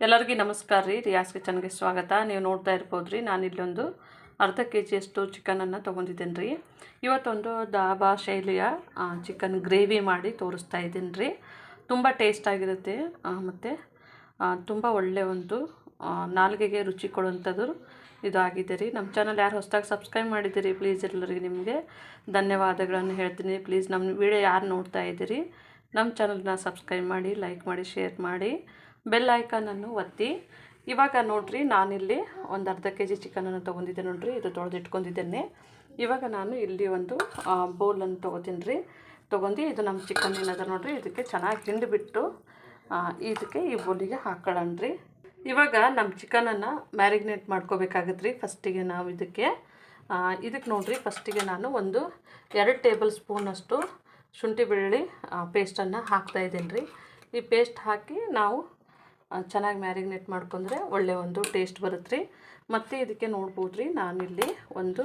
ಎಲ್ಲರಿಗೂ ನಮಸ್ಕಾರ ರೀ. ರಿಯಾಸ್ ಕಿಚನ್ಗೆ ಸ್ವಾಗತ. ನೀವು ನೋಡ್ತಾ ಇರ್ಬೋದು ರೀ, ನಾನು ಇಲ್ಲೊಂದು ಅರ್ಧ ಕೆಜಿಯಷ್ಟು ಚಿಕನನ್ನು ತೊಗೊಂಡಿದ್ದೀನಿ ರೀ. ಇವತ್ತೊಂದು ದಾಬಾ ಶೈಲಿಯ ಚಿಕನ್ ಗ್ರೇವಿ ಮಾಡಿ ತೋರಿಸ್ತಾ ಇದ್ದೀನಿ ರೀ. ತುಂಬ ಟೇಸ್ಟಾಗಿರುತ್ತೆ ಮತ್ತು ತುಂಬ ಒಳ್ಳೆಯ ಒಂದು ನಾಲಿಗೆಗೆ ರುಚಿ ಕೊಡುವಂಥದ್ದು ಇದು ಆಗಿದೆ ರೀ. ನಮ್ಮ ಚಾನಲ್ ಯಾರು ಹೊಸದಾಗಿ ಸಬ್ಸ್ಕ್ರೈಬ್ ಮಾಡಿದ್ದೀರಿ ಪ್ಲೀಸ್ ಎಲ್ಲರಿಗೆ ನಿಮಗೆ ಧನ್ಯವಾದಗಳನ್ನು ಹೇಳ್ತೀನಿ. ಪ್ಲೀಸ್ ನಮ್ಮ ವಿಡಿಯೋ ಯಾರು ನೋಡ್ತಾ ಇದ್ದೀರಿ ನಮ್ಮ ಚಾನಲ್ನ ಸಬ್ಸ್ಕ್ರೈಬ್ ಮಾಡಿ, ಲೈಕ್ ಮಾಡಿ, ಶೇರ್ ಮಾಡಿ, ಬೆಲ್ ಐಕಾನನ್ನು ಒತ್ತಿ. ಇವಾಗ ನೋಡಿರಿ, ನಾನಿಲ್ಲಿ ಒಂದು ಅರ್ಧ ಕೆಜಿ ಚಿಕನನ್ನು ತೊಗೊಂಡಿದ್ದೆ ನೋಡಿರಿ. ಇದು ತೊಳೆದಿಟ್ಕೊಂಡಿದ್ದೇನೆ. ಇವಾಗ ನಾನು ಇಲ್ಲಿ ಒಂದು ಬೌಲನ್ನು ತೊಗೋತೀನಿ ರೀ. ತೊಗೊಂಡು ಇದು ನಮ್ಮ ಚಿಕನ್ ಏನದ ನೋಡಿರಿ, ಇದಕ್ಕೆ ಚೆನ್ನಾಗಿ ಹಿಂಡಿಬಿಟ್ಟು ಇದಕ್ಕೆ ಈ ಬೌಲಿಗೆ ಹಾಕೊಳ್ಳೋಣ ರೀ. ಇವಾಗ ನಮ್ಮ ಚಿಕನನ್ನು ಮ್ಯಾರಿನೇಟ್ ಮಾಡ್ಕೋಬೇಕಾಗತ್ತೆ ರೀ. ಫಸ್ಟಿಗೆ ನಾವು ಇದಕ್ಕೆ ನೋಡಿರಿ, ಫಸ್ಟಿಗೆ ನಾನು ಒಂದು 2 ಟೇಬಲ್ ಸ್ಪೂನಷ್ಟು ಶುಂಠಿ ಬೆಳ್ಳುಳ್ಳಿ ಪೇಸ್ಟನ್ನು ಹಾಕ್ತಾಯಿದ್ದೀನಿ ರೀ. ಈ ಪೇಸ್ಟ್ ಹಾಕಿ ನಾವು ಚೆನ್ನಾಗಿ ಮ್ಯಾರಿನೇಟ್ ಮಾಡ್ಕೊಂಡ್ರೆ ಒಳ್ಳೆಯ ಒಂದು ಟೇಸ್ಟ್ ಬರುತ್ತೆ ರೀ. ಮತ್ತು ಇದಕ್ಕೆ ನೋಡ್ಬೋದು ರೀ, ನಾನಿಲ್ಲಿ ಒಂದು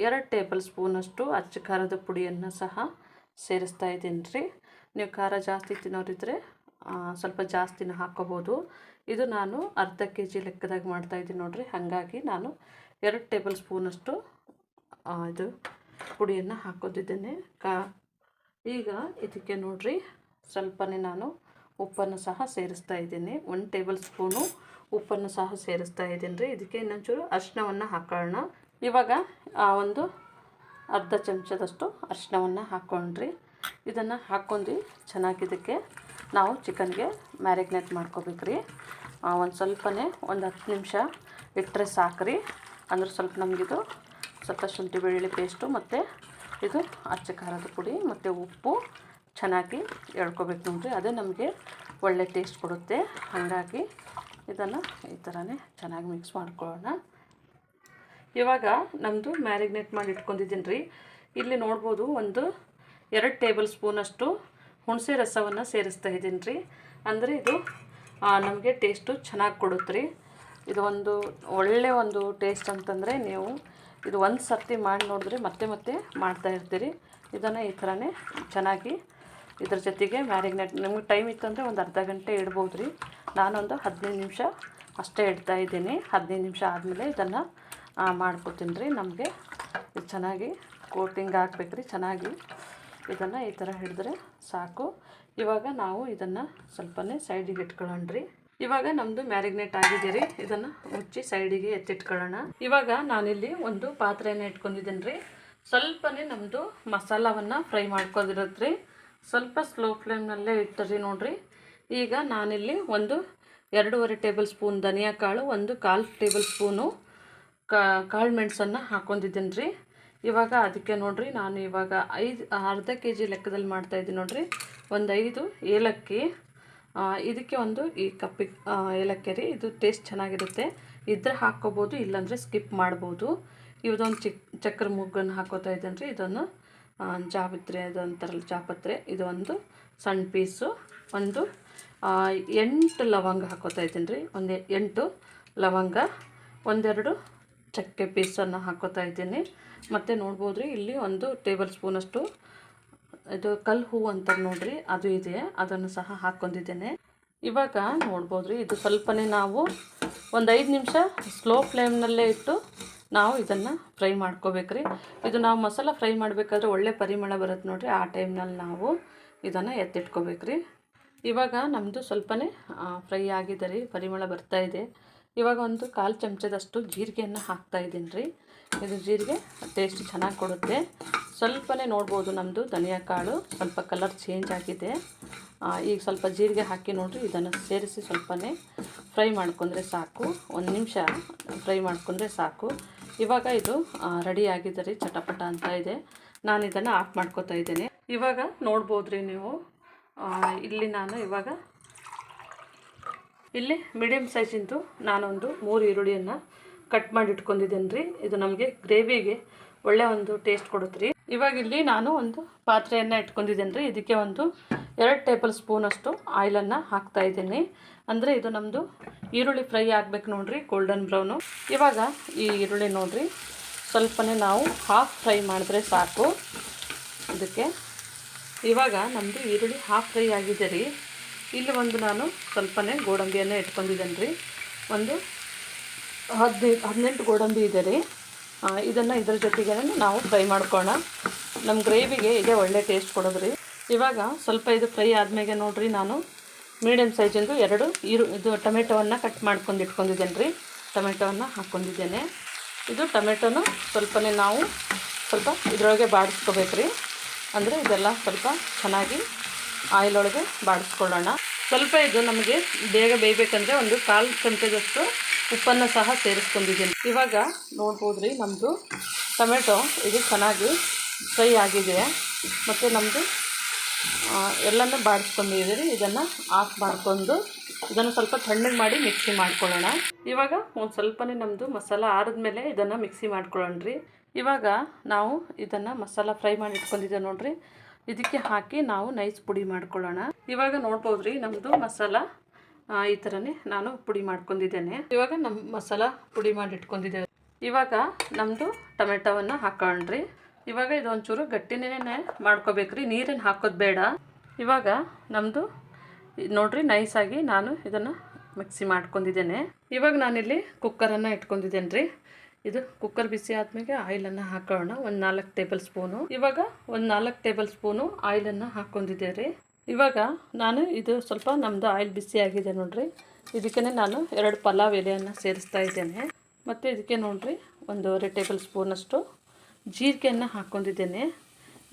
2 ಟೇಬಲ್ ಸ್ಪೂನಷ್ಟು ಅಚ್ಚ ಖಾರದ ಪುಡಿಯನ್ನು ಸಹ ಸೇರಿಸ್ತಾ ಇದ್ದೀನಿ ರೀ. ನೀವು ಖಾರ ಜಾಸ್ತಿ ತಿನ್ನೋರಿದ್ದರೆ ಸ್ವಲ್ಪ ಜಾಸ್ತಿನ ಹಾಕ್ಕೋಬೋದು. ಇದು ನಾನು ಅರ್ಧ ಕೆಜಿ ಲೆಕ್ಕದಾಗಿ ಮಾಡ್ತಾಯಿದ್ದೀನಿ ನೋಡಿರಿ. ಹಾಗಾಗಿ ನಾನು 2 ಟೇಬಲ್ ಸ್ಪೂನಷ್ಟು ಇದು ಪುಡಿಯನ್ನು ಹಾಕೋದಿದ್ದೇನೆ. ಈಗ ಇದಕ್ಕೆ ನೋಡಿರಿ ಸ್ವಲ್ಪನೇ ನಾನು ಉಪ್ಪನ್ನು ಸಹ ಸೇರಿಸ್ತಾ ಇದ್ದೀನಿ. 1 ಟೇಬಲ್ ಸ್ಪೂನು ಉಪ್ಪನ್ನು ಸಹ ಸೇರಿಸ್ತಾ ಇದ್ದೀನಿ ರೀ. ಇದಕ್ಕೆ ಇನ್ನೊಂಚೂರು ಅರಿಶಿನವನ್ನು ಹಾಕೋಣ. ಇವಾಗ ಒಂದು ಅರ್ಧ ಚಮಚದಷ್ಟು ಅರಿಶಿನವನ್ನು ಹಾಕ್ಕೊಂಡ್ರಿ. ಇದನ್ನು ಹಾಕ್ಕೊಂಡು ಚೆನ್ನಾಗಿ ಇದಕ್ಕೆ ನಾವು ಚಿಕನ್ಗೆ ಮ್ಯಾರಿನೇಟ್ ಮಾಡ್ಕೋಬೇಕು ರೀ. ಒಂದು ಸ್ವಲ್ಪನೇ ಒಂದು 10 ನಿಮಿಷ ಇಟ್ಟರೆ ಸಾಕ್ರಿ. ಅಂದ್ರೆ ಸ್ವಲ್ಪ ನಮಗಿದು ಸ್ವಲ್ಪ ಶುಂಠಿ ಬೆಳ್ಳುಳ್ಳಿ ಪೇಸ್ಟು ಮತ್ತು ಇದು ಅಚ್ಚ ಖಾರದ ಪುಡಿ ಮತ್ತು ಉಪ್ಪು ಚೆನ್ನಾಗಿ ಎಳ್ಕೊಬೇಕು ನೋಡಿರಿ. ಅದೇ ನಮಗೆ ಒಳ್ಳೆ ಟೇಸ್ಟ್ ಕೊಡುತ್ತೆ. ಹಾಗಾಗಿ ಇದನ್ನು ಈ ಥರನೇ ಚೆನ್ನಾಗಿ ಮಿಕ್ಸ್ ಮಾಡ್ಕೊಳ್ಳೋಣ. ಇವಾಗ ನಮ್ಮದು ಮ್ಯಾರಿನೇಟ್ ಮಾಡಿ ಇಟ್ಕೊಂಡಿದ್ದೀನಿ ರೀ. ಇಲ್ಲಿ ನೋಡ್ಬೋದು ಒಂದು 2 ಟೇಬಲ್ ಸ್ಪೂನಷ್ಟು ಹುಣಸೆ ರಸವನ್ನು ಸೇರಿಸ್ತಾ ಇದ್ದೀನಿ ರೀ. ಅಂದರೆ ಇದು ನಮಗೆ ಟೇಸ್ಟು ಚೆನ್ನಾಗಿ ಕೊಡುತ್ತೆ ರೀ. ಇದು ಒಂದು ಒಳ್ಳೆಯ ಒಂದು ಟೇಸ್ಟ್ ಅಂತಂದರೆ ನೀವು ಇದು ಒಂದು ಸರ್ತಿ ಮಾಡಿ ನೋಡಿದ್ರೆ ಮತ್ತೆ ಮತ್ತೆ ಮಾಡ್ತಾಯಿರ್ತೀರಿ. ಇದನ್ನು ಈ ಥರನೇ ಚೆನ್ನಾಗಿ ಇದ್ರ ಜೊತೆಗೆ ಮ್ಯಾರಿನೇಟ್ ನಿಮ್ಗೆ ಟೈಮ್ ಇತ್ತು ಅಂದರೆ ಒಂದು ಅರ್ಧ ಗಂಟೆ ಇಡ್ಬೋದು ರೀ. ನಾನೊಂದು 15 ನಿಮಿಷ ಅಷ್ಟೇ ಇಡ್ತಾಯಿದ್ದೀನಿ. 15 ನಿಮಿಷ ಆದಮೇಲೆ ಇದನ್ನು ಮಾಡ್ಕೊತೀನಿ ರೀ. ನಮಗೆ ಇದು ಚೆನ್ನಾಗಿ ಕೋಟಿಂಗ್ ಹಾಕ್ಬೇಕು ರೀ. ಚೆನ್ನಾಗಿ ಇದನ್ನು ಈ ಥರ ಹಿಡಿದ್ರೆ ಸಾಕು. ಇವಾಗ ನಾವು ಇದನ್ನು ಸ್ವಲ್ಪನೇ ಸೈಡಿಗೆ ಇಟ್ಕೊಳ್ಳೋಣ ರೀ. ಇವಾಗ ನಮ್ಮದು ಮ್ಯಾರಿನೇಟ್ ಆಗಿದೆ ರೀ. ಇದನ್ನು ಮುಚ್ಚಿ ಸೈಡಿಗೆ ಎತ್ತಿಟ್ಕೊಳ್ಳೋಣ. ಇವಾಗ ನಾನಿಲ್ಲಿ ಒಂದು ಪಾತ್ರೆಯನ್ನು ಇಟ್ಕೊಂಡಿದ್ದೀನಿ ರೀ. ಸ್ವಲ್ಪನೇ ನಮ್ಮದು ಮಸಾಲವನ್ನು ಫ್ರೈ ಮಾಡ್ಕೊಂಡಿರುತ್ತೆ ರೀ. ಸ್ವಲ್ಪ ಸ್ಲೋ ಫ್ಲೇಮ್ನಲ್ಲೇ ಇಟ್ಟರಿ ನೋಡಿರಿ. ಈಗ ನಾನಿಲ್ಲಿ ಒಂದು 2.5 ಟೇಬಲ್ ಸ್ಪೂನ್ ಧನಿಯಾ ಕಾಳು, ಒಂದು 1/4 ಟೇಬಲ್ ಸ್ಪೂನು ಕಾಳು ಮೆಣಸನ್ನು ಹಾಕ್ಕೊಂಡಿದ್ದೀನಿ ರೀ. ಇವಾಗ ಅದಕ್ಕೆ ನೋಡಿರಿ, ನಾನು ಇವಾಗ ಅರ್ಧ ಕೆಜಿ ಲೆಕ್ಕದಲ್ಲಿ ಮಾಡ್ತಾಯಿದ್ದೀನಿ ನೋಡಿರಿ. ಒಂದು 5 ಏಲಕ್ಕಿ, ಇದಕ್ಕೆ ಒಂದು ಈ ಕಪ್ಪಿಗೆ ಏಲಕ್ಕಿ ರೀ. ಇದು ಟೇಸ್ಟ್ ಚೆನ್ನಾಗಿರುತ್ತೆ. ಇದ್ರೆ ಹಾಕ್ಕೋಬೋದು, ಇಲ್ಲಾಂದರೆ ಸ್ಕಿಪ್ ಮಾಡ್ಬೋದು. ಇದೊಂದು ಚಕ್ರ ಮುಗ್ಗನ್ನು ಹಾಕೋತಾ ಇದ್ದೀನಿ ರೀ. ಇದೊಂದು ಜಾಪತ್ರೆ, ಅದೊಂಥರಲ್ಲ ಜಾಪತ್ರೆ, ಇದು ಒಂದು ಸಣ್ಣ ಪೀಸು. ಒಂದು 8 ಲವಂಗ ಹಾಕೋತಾ ಇದ್ದೀನಿ ರೀ. ಒಂದು 8 ಲವಂಗ, ಒಂದೆರಡು ಚಕ್ಕೆ ಪೀಸನ್ನು ಹಾಕೋತಾ ಇದ್ದೀನಿ. ಮತ್ತು ನೋಡ್ಬೋದು ರೀ, ಇಲ್ಲಿ 1 ಟೇಬಲ್ ಸ್ಪೂನಷ್ಟು ಇದು ಕಲ್ಲು ಹೂವು ಅಂತ ನೋಡಿರಿ, ಅದು ಇದೆ, ಅದನ್ನು ಸಹ ಹಾಕ್ಕೊಂಡಿದ್ದೇನೆ. ಇವಾಗ ನೋಡ್ಬೋದು ರೀ, ಇದು ಸ್ವಲ್ಪನೇ ನಾವು ಒಂದು 5 ನಿಮಿಷ ಸ್ಲೋ ಫ್ಲೇಮ್ನಲ್ಲೇ ಇಟ್ಟು ನಾವು ಇದನ್ನು ಫ್ರೈ ಮಾಡ್ಕೋಬೇಕ್ರಿ. ಇದು ನಾವು ಮಸಾಲ ಫ್ರೈ ಮಾಡಬೇಕಾದ್ರೆ ಒಳ್ಳೆ ಪರಿಮಳ ಬರುತ್ತೆ ನೋಡಿರಿ. ಆ ಟೈಮ್ನಲ್ಲಿ ನಾವು ಇದನ್ನು ಎತ್ತಿಟ್ಕೋಬೇಕ್ರಿ. ಇವಾಗ ನಮ್ಮದು ಸ್ವಲ್ಪನೇ ಫ್ರೈ ಆಗಿದೆ ರೀ, ಪರಿಮಳ ಬರ್ತಾಯಿದೆ. ಇವಾಗ ಒಂದು 1/4 ಚಮಚದಷ್ಟು ಜೀರಿಗೆಯನ್ನು ಹಾಕ್ತಾಯಿದ್ದೀನಿ ರೀ. ಇದು ಜೀರಿಗೆ ಟೇಸ್ಟ್ ಚೆನ್ನಾಗಿ ಕೊಡುತ್ತೆ. ಸ್ವಲ್ಪನೇ ನೋಡ್ಬೋದು ನಮ್ಮದು ಧನಿಯಾ ಕಾಳು ಸ್ವಲ್ಪ ಕಲರ್ ಚೇಂಜ್ ಆಗಿದೆ. ಈಗ ಸ್ವಲ್ಪ ಜೀರಿಗೆ ಹಾಕಿ ನೋಡಿರಿ, ಇದನ್ನು ಸೇರಿಸಿ ಸ್ವಲ್ಪನೇ ಫ್ರೈ ಮಾಡ್ಕೊಂಡ್ರೆ ಸಾಕು. 1 ನಿಮಿಷ ಫ್ರೈ ಮಾಡ್ಕೊಂಡ್ರೆ ಸಾಕು. ಇವಾಗ ಇದು ರೆಡಿ ಆಗಿದೆ ರೀ, ಚಟಪಟ ಅಂತ ಇದೆ. ನಾನು ಇದನ್ನು ಆಫ್ ಮಾಡ್ಕೋತಾ ಇದ್ದೇನೆ. ಇವಾಗ ನೋಡ್ಬೋದು ರೀ ನೀವು, ಇಲ್ಲಿ ನಾನು ಇವಾಗ ಇಲ್ಲಿ ಮೀಡಿಯಮ್ ಸೈಜಿಂದು ನಾನೊಂದು 3 ಈರುಳ್ಳಿಯನ್ನು ಕಟ್ ಮಾಡಿ ಇಟ್ಕೊಂಡಿದ್ದೇನೆ ರೀ. ಇದು ನಮಗೆ ಗ್ರೇವಿಗೆ ಒಳ್ಳೆಯ ಒಂದು ಟೇಸ್ಟ್ ಕೊಡುತ್ತೆ ರೀ. ಇವಾಗ ಇಲ್ಲಿ ನಾನು ಒಂದು ಪಾತ್ರೆಯನ್ನು ಇಟ್ಕೊಂಡಿದ್ದೇನೆ ರೀ. ಇದಕ್ಕೆ ಒಂದು 2 ಟೇಬಲ್ ಸ್ಪೂನಷ್ಟು ಆಯಿಲನ್ನು ಹಾಕ್ತಾಯಿದ್ದೀನಿ. ಅಂದರೆ ಇದು ನಮ್ಮದು ಈರುಳ್ಳಿ ಫ್ರೈ ಆಗಬೇಕು ನೋಡಿರಿ, ಗೋಲ್ಡನ್ ಬ್ರೌನು. ಇವಾಗ ಈ ಈರುಳ್ಳಿ ನೋಡಿರಿ ಸ್ವಲ್ಪನೇ ನಾವು ಹಾಫ್ ಫ್ರೈ ಮಾಡಿದ್ರೆ ಸಾಕು ಇದಕ್ಕೆ. ಇವಾಗ ನಮ್ಮದು ಈರುಳ್ಳಿ ಹಾಫ್ ಫ್ರೈ ಆಗಿದೆ ರೀ. ಇಲ್ಲಿ ಒಂದು ನಾನು ಸ್ವಲ್ಪನೇ ಗೋಡಂಬಿಯನ್ನು ಇಟ್ಕೊಂಡಿದ್ದೇನೆ ರೀ. ಒಂದು 18 ಗೋಡಂಬಿ ಇದೆ ರೀ. ಇದನ್ನು ಇದ್ರ ಜೊತೆಗೆ ನಾವು ಫ್ರೈ ಮಾಡ್ಕೊಳ್ಳೋಣ. ನಮ್ಮ ಗ್ರೇವಿಗೆ ಇದೇ ಒಳ್ಳೆ ಟೇಸ್ಟ್ ಕೊಡೋದು ರೀ. ಇವಾಗ ಸ್ವಲ್ಪ ಇದು ಫ್ರೈ ಆದಮೇಲೆ ನೋಡಿರಿ, ನಾನು ಮೀಡಿಯಮ್ ಸೈಜಿಂದು 2 ಟೊಮೆಟೊವನ್ನು ಕಟ್ ಮಾಡ್ಕೊಂಡು ಇಟ್ಕೊಂಡಿದ್ದೇನೆ ರೀ. ಟೊಮೆಟೊವನ್ನು ಹಾಕ್ಕೊಂಡಿದ್ದೇನೆ. ಇದು ಟೊಮೆಟೊನು ಸ್ವಲ್ಪನೇ ನಾವು ಸ್ವಲ್ಪ ಇದರೊಳಗೆ ಬಾಡಿಸ್ಕೋಬೇಕು ರೀ. ಅಂದರೆ ಇದೆಲ್ಲ ಸ್ವಲ್ಪ ಚೆನ್ನಾಗಿ ಆಯಿಲ್ ಒಳಗೆ ಬಾಡಿಸ್ಕೊಳ್ಳೋಣ. ಸ್ವಲ್ಪ ಇದು ನಮಗೆ ಬೇಗ ಬೇಯಬೇಕಂದ್ರೆ ಒಂದು 1/4 ಚಮಚದಷ್ಟು ಉಪ್ಪನ್ನು ಸಹ ಸೇರಿಸ್ಕೊಂಡಿದ್ದೀನಿ. ಇವಾಗ ನೋಡ್ಬೋದು ರೀ, ನಮ್ಮದು ಟೊಮೆಟೊ ಇದು ಚೆನ್ನಾಗಿ ಫ್ರೈ ಆಗಿದೆ ಮತ್ತು ನಮ್ಮದು ಎಲ್ಲನೂ ಬಾಡಿಸ್ಕೊಂಡಿದ್ದೀರಿ. ಇದನ್ನು ಆಫ್ ಮಾಡಿಕೊಂಡು ಇದನ್ನು ಸ್ವಲ್ಪ ತಣ್ಣಗೆ ಮಾಡಿ ಮಿಕ್ಸಿ ಮಾಡ್ಕೊಳ್ಳೋಣ. ಇವಾಗ ಒಂದು ಸ್ವಲ್ಪನೇ ನಮ್ಮದು ಮಸಾಲ ಆರಿದ್ಮೇಲೆ ಇದನ್ನು ಮಿಕ್ಸಿ ಮಾಡ್ಕೊಳ್ಳೋಣ ರೀ. ಇವಾಗ ನಾವು ಇದನ್ನು ಮಸಾಲ ಫ್ರೈ ಮಾಡಿ ಇಟ್ಕೊಂಡಿದ್ದೆ ನೋಡಿರಿ, ಇದಕ್ಕೆ ಹಾಕಿ ನಾವು ನೈಸ್ ಪುಡಿ ಮಾಡ್ಕೊಳ್ಳೋಣ. ಇವಾಗ ನೋಡ್ಬೋದು ರೀ, ನಮ್ಮದು ಮಸಾಲ ಈ ಥರನೇ ನಾನು ಪುಡಿ ಮಾಡ್ಕೊಂಡಿದ್ದೇನೆ. ಇವಾಗ ನಮ್ಮ ಮಸಾಲ ಪುಡಿ ಮಾಡಿ ಇಟ್ಕೊಂಡಿದ್ದೇವೆ. ಇವಾಗ ನಮ್ಮದು ಟೊಮೆಟೊವನ್ನು ಹಾಕೊಳ್ಳ್ರಿ. ಇವಾಗ ಇದೊಂಚೂರು ಗಟ್ಟಿನೇ ಮಾಡ್ಕೋಬೇಕ್ರಿ, ನೀರೇನು ಹಾಕೋದು ಬೇಡ. ಇವಾಗ ನಮ್ಮದು ನೋಡಿರಿ ನೈಸಾಗಿ ನಾನು ಇದನ್ನು ಮಿಕ್ಸಿ ಮಾಡ್ಕೊಂಡಿದ್ದೇನೆ. ಇವಾಗ ನಾನಿಲ್ಲಿ ಕುಕ್ಕರನ್ನು ಇಟ್ಕೊಂಡಿದ್ದೇನೆ ರೀ. ಇದು ಕುಕ್ಕರ್ ಬಿಸಿ ಆದಮೇಲೆ ಆಯಿಲನ್ನು ಹಾಕೋಣ. ಒಂದು 4 ಟೇಬಲ್ ಸ್ಪೂನು. ಇವಾಗ ಒಂದು 4 ಟೇಬಲ್ ಸ್ಪೂನು ಆಯಿಲನ್ನು ಹಾಕ್ಕೊಂಡಿದ್ದೆ ರೀ. ಇವಾಗ ನಾನು ಇದು ಸ್ವಲ್ಪ ನಮ್ಮದು ಆಯಿಲ್ ಬಿಸಿ ಆಗಿದೆ ನೋಡಿರಿ, ಇದಕ್ಕೆ ನಾನು 2 ಪಲಾವ್ ಎಲೆಯನ್ನು ಸೇರಿಸ್ತಾ ಇದ್ದೇನೆ. ಮತ್ತು ಇದಕ್ಕೆ ನೋಡಿರಿ 1.5 ಟೇಬಲ್ ಸ್ಪೂನಷ್ಟು ಜೀರಿಗೆಯನ್ನು ಹಾಕ್ಕೊಂಡಿದ್ದೇನೆ.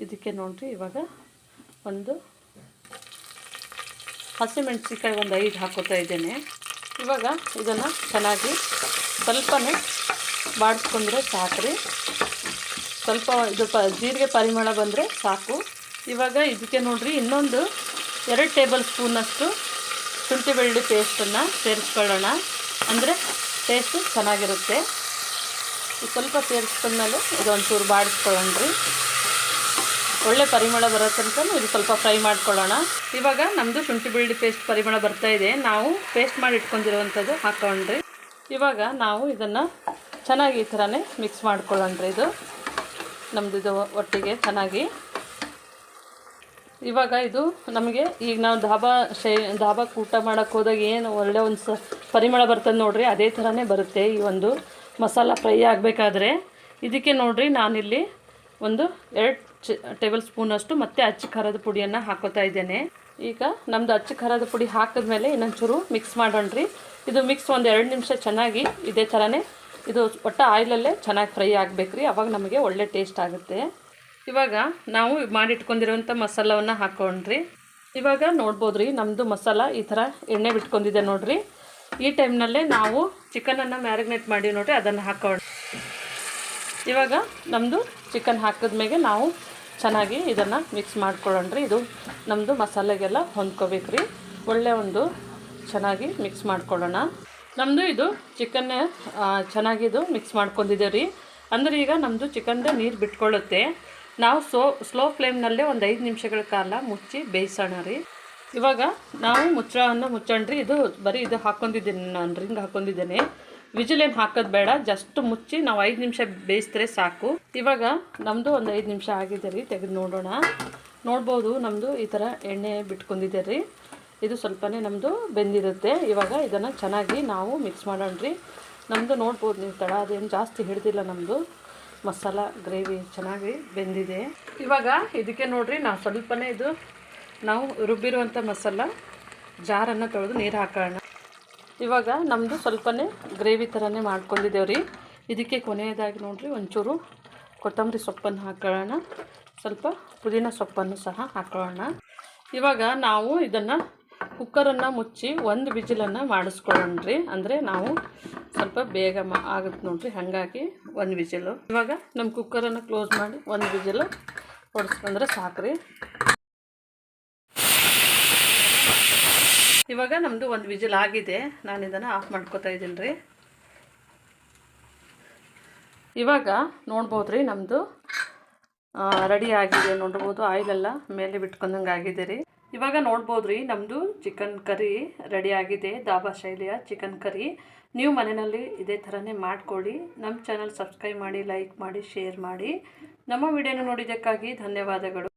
ಇದಕ್ಕೆ ನೋಡಿರಿ ಇವಾಗ ಒಂದು ಹಸಿಮೆಣಸಿನ್ಕಾಯಿ ಒಂದು 5 ಹಾಕೋತಾ ಇದ್ದೇನೆ. ಇವಾಗ ಇದನ್ನು ಚೆನ್ನಾಗಿ ಸ್ವಲ್ಪನೇ ಬಾಡಿಸ್ಕೊಂಡ್ರೆ ಸಾಕ್ರಿ. ಸ್ವಲ್ಪ ಇದು ಜೀರಿಗೆ ಪರಿಮಳ ಬಂದರೆ ಸಾಕು. ಇವಾಗ ಇದಕ್ಕೆ ನೋಡಿರಿ ಇನ್ನೊಂದು 2 ಟೇಬಲ್ ಸ್ಪೂನಷ್ಟು ಶುಂಠಿ ಬೆಳ್ಳುಳ್ಳಿ ಪೇಸ್ಟನ್ನು ಸೇರಿಸ್ಕೊಳ್ಳೋಣ, ಅಂದರೆ ಟೇಸ್ಟು ಚೆನ್ನಾಗಿರುತ್ತೆ. ಸ್ವಲ್ಪ ಸೇರಿಸ್ಕೊಂಡ್ಮೇಲೆ ಇದೊಂಚೂರು ಬಾಡಿಸ್ಕೊಳ್ಳೋಣ ರೀ. ಒಳ್ಳೆ ಪರಿಮಳ ಬರೋ ತನಕ ಇದು ಸ್ವಲ್ಪ ಫ್ರೈ ಮಾಡ್ಕೊಳ್ಳೋಣ. ಇವಾಗ ನಮ್ಮದು ಶುಂಠಿ ಬೆಳ್ಳುಳ್ಳಿ ಪೇಸ್ಟ್ ಪರಿಮಳ ಬರ್ತಾಯಿದೆ. ನಾವು ಪೇಸ್ಟ್ ಮಾಡಿ ಇಟ್ಕೊಂಡಿರುವಂಥದ್ದು ಹಾಕ್ಕೊಂಡ್ರಿ. ಇವಾಗ ನಾವು ಇದನ್ನು ಚೆನ್ನಾಗಿ ಈ ಥರನೇ ಮಿಕ್ಸ್ ಮಾಡ್ಕೊಳ್ಳೋಣ್ರಿ. ಇದು ನಮ್ಮದು ಒಟ್ಟಿಗೆ ಚೆನ್ನಾಗಿ. ಇವಾಗ ಇದು ನಮಗೆ ಈಗ ನಾವು ಧಾಬಾಕ್ಕೆ ಊಟ ಮಾಡೋಕ್ಕೆ ಹೋದಾಗ ಏನು ಒಳ್ಳೆ ಒಂದು ಪರಿಮಳ ಬರ್ತದೆ ನೋಡಿರಿ, ಅದೇ ಥರನೇ ಬರುತ್ತೆ ಈ ಒಂದು ಮಸಾಲ ಫ್ರೈ ಆಗಬೇಕಾದ್ರೆ. ಇದಕ್ಕೆ ನೋಡಿರಿ ನಾನಿಲ್ಲಿ ಒಂದು 2 ಟೇಬಲ್ ಸ್ಪೂನಷ್ಟು ಮತ್ತು ಅಚ್ಚ ಖಾರದ ಪುಡಿಯನ್ನು ಹಾಕೋತಾ ಇದ್ದೇನೆ. ಈಗ ನಮ್ಮದು ಅಚ್ಚ ಖಾರದ ಪುಡಿ ಹಾಕಿದ್ಮೇಲೆ ಇನ್ನೊಂಚೂರು ಮಿಕ್ಸ್ ಮಾಡೋಣ್ರಿ. ಇದು ಮಿಕ್ಸ್ ಒಂದು 2 ನಿಮಿಷ ಚೆನ್ನಾಗಿ ಇದೇ ಥರನೇ ಇದು ಒಟ್ಟು ಆಯಿಲಲ್ಲೇ ಚೆನ್ನಾಗಿ ಫ್ರೈ ಆಗಬೇಕ್ರಿ, ಅವಾಗ ನಮಗೆ ಒಳ್ಳೆ ಟೇಸ್ಟ್ ಆಗುತ್ತೆ. ಇವಾಗ ನಾವು ಮಾಡಿಟ್ಕೊಂಡಿರುವಂಥ ಮಸಾಲವನ್ನು ಹಾಕ್ಕೊಂಡ್ರಿ. ಇವಾಗ ನೋಡ್ಬೋದು ರೀ, ನಮ್ಮದು ಮಸಾಲ ಈ ಥರ ಎಣ್ಣೆ ಬಿಟ್ಕೊಂಡಿದೆ ನೋಡಿರಿ. ಈ ಟೈಮ್ನಲ್ಲೇ ನಾವು ಚಿಕನನ್ನು ಮ್ಯಾರಿನೇಟ್ ಮಾಡಿ ನೋಡಿರಿ ಅದನ್ನು ಹಾಕ್ಕೊಂಡು ಇವಾಗ ನಮ್ಮದು ಚಿಕನ್ ಹಾಕಿದ್ಮೇಲೆ ನಾವು ಚೆನ್ನಾಗಿ ಇದನ್ನು ಮಿಕ್ಸ್ ಮಾಡ್ಕೊಳ್ಳೋಣ್ರಿ. ಇದು ನಮ್ಮದು ಮಸಾಲೆಗೆಲ್ಲ ಹೊಂದ್ಕೋಬೇಕ್ರಿ. ಒಳ್ಳೆ ಒಂದು ಚೆನ್ನಾಗಿ ಮಿಕ್ಸ್ ಮಾಡ್ಕೊಳ್ಳೋಣ. ನಮ್ಮದು ಇದು ಚಿಕನ್ನೇ ಚೆನ್ನಾಗಿದು ಮಿಕ್ಸ್ ಮಾಡ್ಕೊಂಡಿದ್ದೇವೆ ರೀ. ಅಂದರೆ ಈಗ ನಮ್ಮದು ಚಿಕನ್ದೇ ನೀರು ಬಿಟ್ಕೊಳ್ಳುತ್ತೆ. ನಾವು ಸ್ಲೋ ಫ್ಲೇಮ್ನಲ್ಲೇ ಒಂದು 5 ನಿಮಿಷಗಳ ಕಾಲ ಮುಚ್ಚಿ ಬೇಯಿಸೋಣ ರೀ. ಇವಾಗ ನಾವು ಮುಚ್ಚಳವನ್ನು ಮುಚ್ಚಣ್ರಿ. ಇದು ಬರೀ ಇದು ಹಾಕ್ಕೊಂಡಿದ್ದೀನಿ, ನಾನು ರಿಂಗ್ ಹಾಕ್ಕೊಂಡಿದ್ದೇನೆ. ವಿಜಿಲ್ ಏನು ಹಾಕೋದು ಬೇಡ, ಜಸ್ಟ್ ಮುಚ್ಚಿ ನಾವು 5 ನಿಮಿಷ ಬೇಯಿಸಿದ್ರೆ ಸಾಕು. ಇವಾಗ ನಮ್ಮದು ಒಂದು 5 ನಿಮಿಷ ಆಗಿದೆ ರೀ, ತೆಗೆದು ನೋಡೋಣ. ನೋಡ್ಬೋದು ನಮ್ಮದು ಈ ಥರ ಎಣ್ಣೆ ಬಿಟ್ಕೊಂಡಿದೆ ರೀ. ಇದು ಸ್ವಲ್ಪನೇ ನಮ್ಮದು ಬೆಂದಿರುತ್ತೆ. ಇವಾಗ ಇದನ್ನು ಚೆನ್ನಾಗಿ ನಾವು ಮಿಕ್ಸ್ ಮಾಡೋಣ್ರಿ. ನಮ್ಮದು ನೋಡ್ಬೋದು ನೀವು ತಳ ಅದೇನು ಜಾಸ್ತಿ ಹಿಡ್ದಿಲ್ಲ, ನಮ್ಮದು ಮಸಾಲ ಗ್ರೇವಿ ಚೆನ್ನಾಗಿ ಬೆಂದಿದೆ. ಇವಾಗ ಇದಕ್ಕೆ ನೋಡಿರಿ ನಾವು ಸ್ವಲ್ಪನೇ ಇದು ನಾವು ರುಬ್ಬಿರುವಂಥ ಮಸಾಲ ಜಾರನ್ನು ತೊಳೆದು ನೀರು ಹಾಕೋಣ. ಇವಾಗ ನಮ್ಮದು ಸ್ವಲ್ಪನೇ ಗ್ರೇವಿ ಥರನೇ ಮಾಡ್ಕೊಂಡಿದ್ದೇವೆ ರೀ. ಇದಕ್ಕೆ ಕೊನೆಯದಾಗಿ ನೋಡಿರಿ ಒಂಚೂರು ಕೊತ್ತಂಬರಿ ಸೊಪ್ಪನ್ನು ಹಾಕೊಳ್ಳೋಣ, ಸ್ವಲ್ಪ ಪುದೀನ ಸೊಪ್ಪನ್ನು ಸಹ ಹಾಕೊಳ್ಳೋಣ. ಇವಾಗ ನಾವು ಇದನ್ನು ಕುಕ್ಕರನ್ನು ಮುಚ್ಚಿ 1 ವಿಜಿಲನ್ನು ಮಾಡಿಸ್ಕೊಳ್ಳೋಣ ರೀ. ಅಂದರೆ ನಾವು ಸ್ವಲ್ಪ ಬೇಗ ಆಗುತ್ತೆ ನೋಡಿರಿ, ಹಾಗಾಗಿ 1 ವಿಜಿಲು. ಇವಾಗ ನಮ್ಮ ಕುಕ್ಕರನ್ನು ಕ್ಲೋಸ್ ಮಾಡಿ 1 ವಿಜಿಲು ಹೊಡೆಸ್ಕೊಂಡ್ರೆ ಸಾಕ್ರಿ. ಇವಾಗ ನಮ್ಮದು 1 ವಿಜಿಲ್ ಆಗಿದೆ. ನಾನು ಇದನ್ನು ಆಫ್ ಮಾಡ್ಕೋತಾ ಇದ್ದೀನಿ ರೀ. ಇವಾಗ ನೋಡ್ಬೋದು ರೀ, ನಮ್ಮದು ರೆಡಿ ಆಗಿದೆ. ನೋಡ್ಬೋದು ಆಯಿಲೆಲ್ಲ ಮೇಲೆ ಬಿಟ್ಕೊಂಡಂಗೆ ಆಗಿದೆ ರೀ. ಇವಾಗ ನೋಡ್ಬೋದು ರೀ, ನಮ್ಮದು ಚಿಕನ್ ಕರಿ ರೆಡಿ ಆಗಿದೆ. ಧಾಬಾ ಶೈಲಿಯ ಚಿಕನ್ ಕರಿ. ನೀವು ಮನೆಯಲ್ಲಿ ಇದೇ ಥರನೇ ಮಾಡಿಕೊಡಿ. ನಮ್ಮ ಚಾನಲ್ ಸಬ್ಸ್ಕ್ರೈಬ್ ಮಾಡಿ, ಲೈಕ್ ಮಾಡಿ, ಶೇರ್ ಮಾಡಿ. ನಮ್ಮ ವಿಡಿಯೋನ ನೋಡಿದ್ದಕ್ಕಾಗಿ ಧನ್ಯವಾದಗಳು.